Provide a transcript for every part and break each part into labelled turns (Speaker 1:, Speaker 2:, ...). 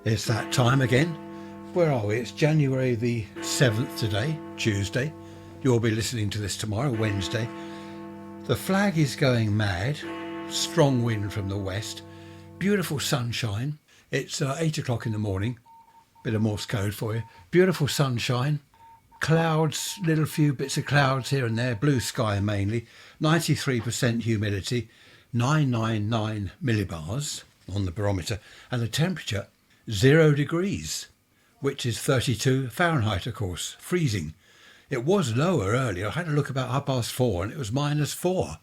Speaker 1: It's that time again. Where are we? It's January the 7th today, Tuesday. You'll be listening to this tomorrow, Wednesday. The flag is going mad. Strong wind from the west. Beautiful sunshine. It's 8 o'clock in the morning. Bit of Morse code for you. Beautiful sunshine. Clouds, little few bits of clouds here and there. Blue sky mainly. 93% humidity. 999 millibars on the barometer. And the temperature 0 degrees, which is 32 Fahrenheit, of course, freezing. It was lower earlier. I had a look about 4:30 and it was -4.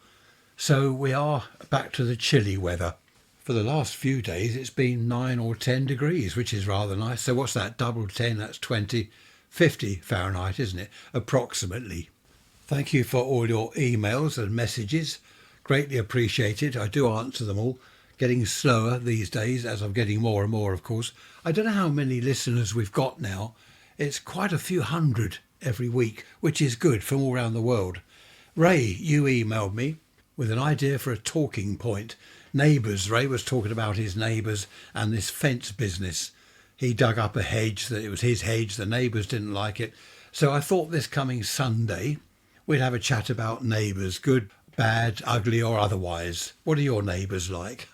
Speaker 1: So we are back to the chilly weather. For the last few days, it's been 9 or 10 degrees, which is rather nice. So what's that? Double 10, that's 20, 50 Fahrenheit, isn't it? Approximately. Thank you for all your emails and messages. Greatly appreciated. I do answer them all. Getting slower these days as I'm getting more and more, of course. I don't know how many listeners we've got now. It's quite a few hundred every week, which is good, from all around the world. Ray, you emailed me with an idea for a talking point. Neighbours. Ray was talking about his neighbours and this fence business. He dug up a hedge, that it was his hedge, the neighbours didn't like it. So I thought this coming Sunday we'd have a chat about neighbours, good, bad, ugly or otherwise. What are your neighbours like?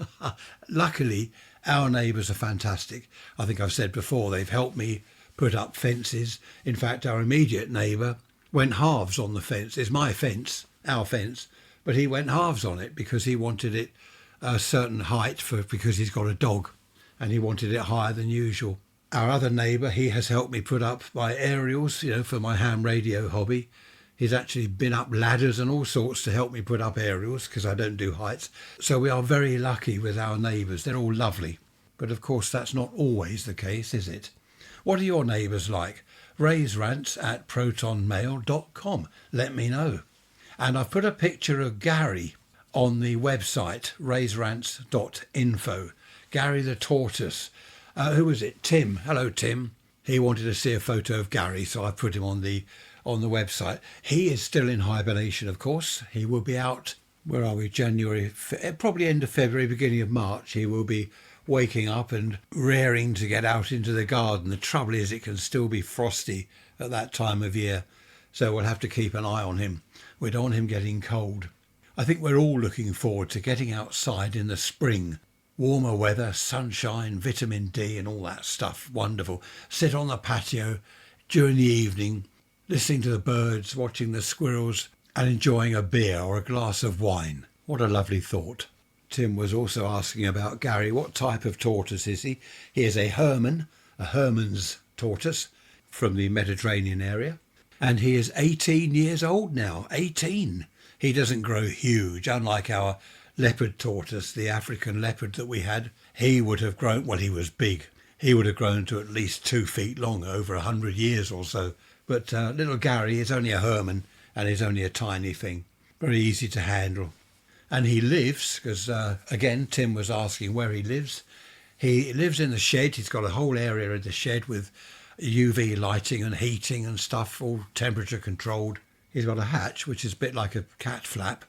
Speaker 1: Luckily, our neighbours are fantastic. I think I've said before, they've helped me put up fences. In fact, our immediate neighbour went halves on the fence. It's my fence, our fence, but he went halves on it because he wanted it a certain height because he's got a dog and he wanted it higher than usual. Our other neighbour, he has helped me put up my aerials, for my ham radio hobby. He's actually been up ladders and all sorts to help me put up aerials because I don't do heights. So we are very lucky with our neighbours. They're all lovely. But of course, that's not always the case, is it? What are your neighbours like? Raise Rants at protonmail.com. Let me know. And I've put a picture of Gary on the website, raiserants.info. Gary the tortoise. Who was it? Tim. Hello, Tim. He wanted to see a photo of Gary, so I put him on the website. He is still in hibernation, of course. He will be out, where are we, January, probably end of February, beginning of March. He will be waking up and raring to get out into the garden. The trouble is it can still be frosty at that time of year, so we'll have to keep an eye on him. We don't want him getting cold. I think we're all looking forward to getting outside in the spring. Warmer weather, sunshine, vitamin D and all that stuff. Wonderful. Sit on the patio during the evening, listening to the birds, watching the squirrels and enjoying a beer or a glass of wine. What a lovely thought. Tim was also asking about Gary. What type of tortoise is he? He is a Hermann, a Hermann's tortoise from the Mediterranean area. And he is 18 years old now. 18. He doesn't grow huge, unlike our leopard tortoise, the African leopard that we had. He would have grown, well, he was big. He would have grown to at least 2 feet long over 100 years or so. But little Gary is only a Hermann and is only a tiny thing. Very easy to handle. And he lives, because again, Tim was asking where he lives. He lives in the shed. He's got a whole area in the shed with UV lighting and heating and stuff, all temperature controlled. He's got a hatch, which is a bit like a cat flap.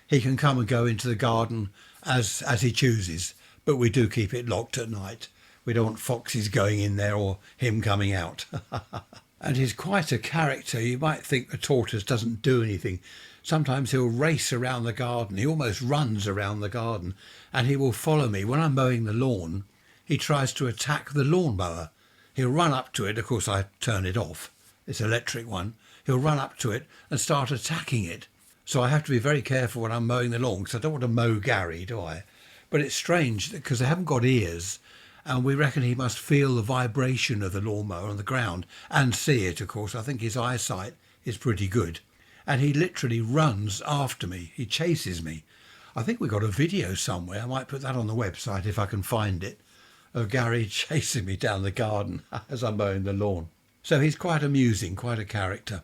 Speaker 1: He can come and go into the garden as he chooses, but we do keep it locked at night. We don't want foxes going in there or him coming out. And he's quite a character. You might think the tortoise doesn't do anything. Sometimes he'll race around the garden. He almost runs around the garden and he will follow me. When I'm mowing the lawn, he tries to attack the lawnmower. He'll run up to it. Of course, I turn it off. It's an electric one. He'll run up to it and start attacking it. So I have to be very careful when I'm mowing the lawn because I don't want to mow Gary, do I? But it's strange because they haven't got ears. And we reckon he must feel the vibration of the lawnmower on the ground and see it, of course. I think his eyesight is pretty good. And he literally runs after me. He chases me. I think we've got a video somewhere. I might put that on the website if I can find it, of Gary chasing me down the garden as I'm mowing the lawn. So he's quite amusing, quite a character.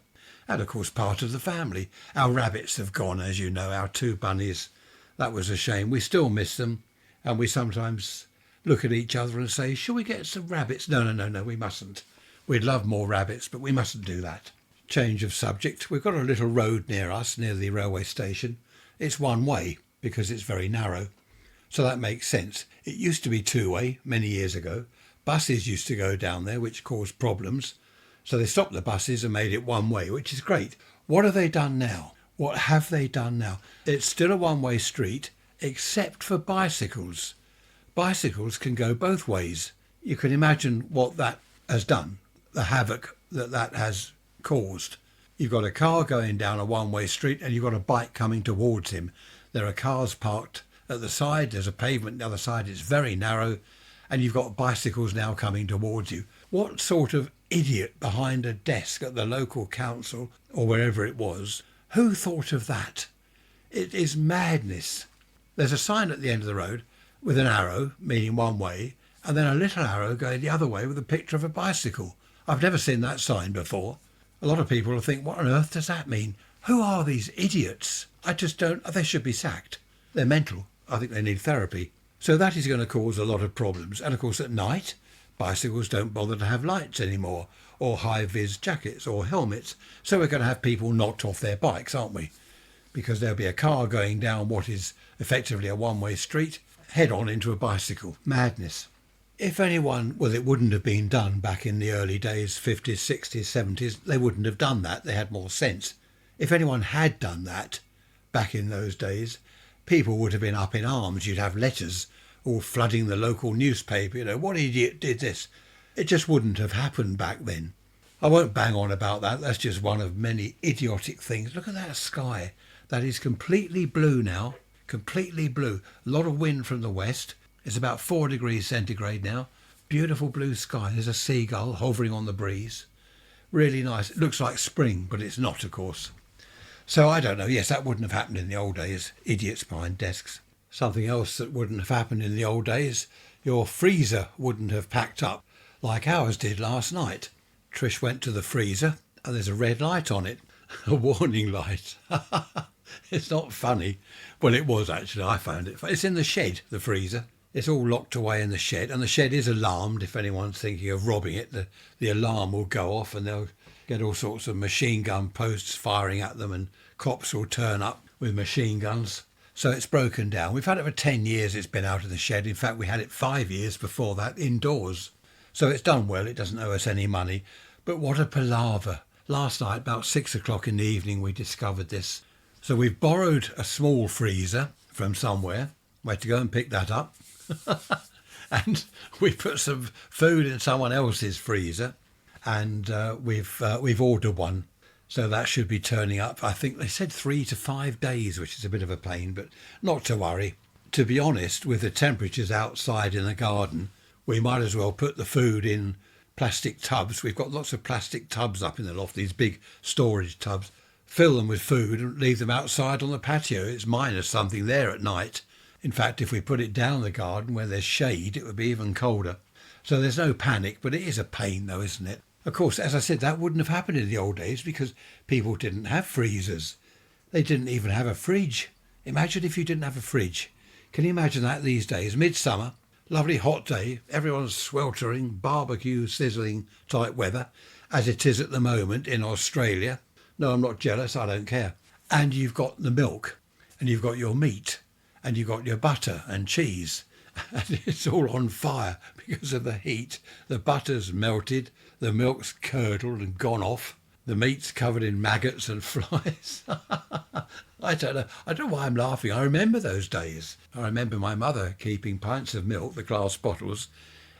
Speaker 1: And of course part of the family. Our rabbits have gone, as you know, our 2 bunnies. That was a shame. We still miss them. And we sometimes look at each other and say, shall we get some rabbits? No, we mustn't. We'd love more rabbits, but we mustn't do that. Change of subject. We've got a little road near us, near the railway station. It's one way because it's very narrow. So that makes sense. It used to be 2-way many years ago, buses used to go down there, which caused problems. So they stopped the buses and made it one way, which is great. What have they done now? What have they done now? It's still a one-way street, except for bicycles. Bicycles can go both ways. You can imagine what that has done, the havoc that has caused. You've got a car going down a one-way street and you've got a bike coming towards him. There are cars parked at the side, there's a pavement on the other side, it's very narrow, and you've got bicycles now coming towards you. What sort of idiot behind a desk at the local council or wherever it was, who thought of that? It is madness. There's a sign at the end of the road with an arrow, meaning one way, and then a little arrow going the other way with a picture of a bicycle. I've never seen that sign before. A lot of people will think, what on earth does that mean? Who are these idiots? I just don't... They should be sacked. They're mental. I think they need therapy. So that is going to cause a lot of problems. And of course at night, bicycles don't bother to have lights anymore, or high-vis jackets or helmets. So we're going to have people knocked off their bikes, aren't we? Because there'll be a car going down what is effectively a one-way street, head on into a bicycle. Madness. If anyone, well, it wouldn't have been done back in the early days, 50s, 60s, 70s. They wouldn't have done that. They had more sense. If anyone had done that back in those days, people would have been up in arms. You'd have letters all flooding the local newspaper. You know, what idiot did this? It just wouldn't have happened back then. I won't bang on about that. That's just one of many idiotic things. Look at that sky. That is completely blue now. Completely blue. A lot of wind from the west. It's about 4 degrees centigrade now. Beautiful blue sky. There's a seagull hovering on the breeze. Really nice. It looks like spring, but it's not, of course. So I don't know. Yes, that wouldn't have happened in the old days. Idiots behind desks. Something else that wouldn't have happened in the old days, your freezer wouldn't have packed up like ours did last night. Trish went to the freezer and there's a red light on it. A warning light. It's not funny. Well, it was actually. I found it. It's in the shed, the freezer. It's all locked away in the shed, and the shed is alarmed. If anyone's thinking of robbing it, the alarm will go off and they'll get all sorts of machine gun posts firing at them and cops will turn up with machine guns. So it's broken down. We've had it for 10 years it's been out of the shed. In fact, we had it 5 years before that indoors. So it's done well. It doesn't owe us any money. But what a palaver. Last night, about 6 o'clock in the evening, we discovered this. So we've borrowed a small freezer from somewhere. We had to go and pick that up. And we put some food in someone else's freezer, and we've ordered one, so that should be turning up. I think they said 3 to 5 days, which is a bit of a pain, but not to worry. To be honest, with the temperatures outside in the garden, we might as well put the food in plastic tubs. We've got lots of plastic tubs up in the loft, these big storage tubs. Fill them with food and leave them outside on the patio. It's minus something there at night. In fact, if we put it down the garden where there's shade, it would be even colder. So there's no panic, but it is a pain though, isn't it? Of course, as I said, that wouldn't have happened in the old days because people didn't have freezers. They didn't even have a fridge. Imagine if you didn't have a fridge. Can you imagine that these days? Midsummer, lovely hot day, everyone's sweltering, barbecue sizzling type weather, as it is at the moment in Australia. No, I'm not jealous, I don't care. And you've got the milk, and you've got your meat, and you've got your butter and cheese, and it's all on fire because of the heat. The butter's melted, the milk's curdled and gone off, the meat's covered in maggots and flies. I don't know why I'm laughing. I remember those days. I remember my mother keeping pints of milk, the glass bottles,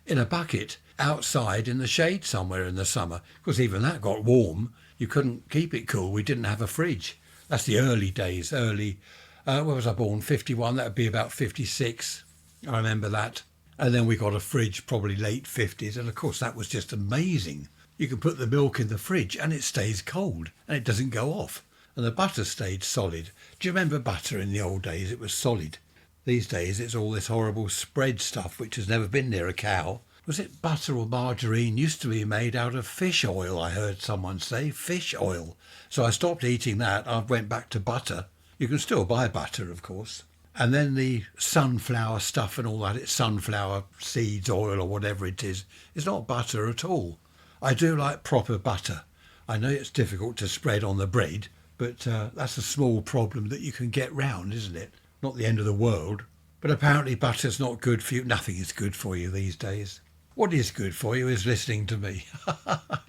Speaker 1: in a bucket outside in the shade somewhere in the summer, because even that got warm. You couldn't keep it cool. We didn't have a fridge. That's the early days, when was I born? 51, that would be about 56. I remember that. And then we got a fridge, probably late 50s. And of course, that was just amazing. You can put the milk in the fridge and it stays cold and it doesn't go off. And the butter stayed solid. Do you remember butter in the old days? It was solid. These days, it's all this horrible spread stuff, which has never been near a cow. Was it butter or margarine? Used to be made out of fish oil, I heard someone say. Fish oil. So I stopped eating that. I went back to butter. You can still buy butter, of course. And then the sunflower stuff and all that, it's sunflower seeds oil or whatever it is. It's not butter at all. I do like proper butter. I know it's difficult to spread on the bread, but that's a small problem that you can get round, isn't it? Not the end of the world. But apparently butter's not good for you. Nothing is good for you these days. What is good for you is listening to me.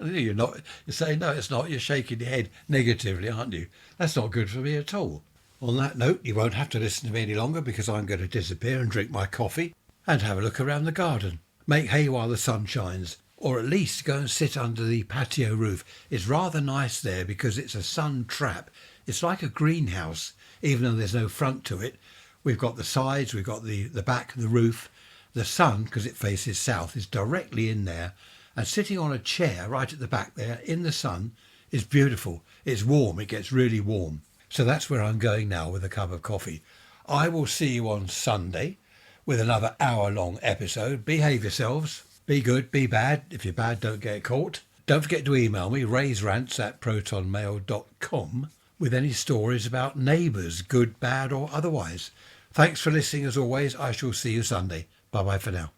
Speaker 1: You're not. You're saying no, it's not. You're shaking your head negatively, aren't you? That's not good for me at all. On that note, you won't have to listen to me any longer because I'm going to disappear and drink my coffee and have a look around the garden. Make hay while the sun shines, or at least go and sit under the patio roof. It's rather nice there because it's a sun trap. It's like a greenhouse, even though there's no front to it. We've got the sides, we've got the back, the roof. The sun, because it faces south, is directly in there. And sitting on a chair right at the back there in the sun is beautiful. It's warm, it gets really warm. So that's where I'm going now with a cup of coffee. I will see you on Sunday with another hour-long episode. Behave yourselves. Be good, be bad. If you're bad, don't get caught. Don't forget to email me, raiserants@protonmail.com, with any stories about neighbours, good, bad or otherwise. Thanks for listening as always. I shall see you Sunday. Bye-bye for now.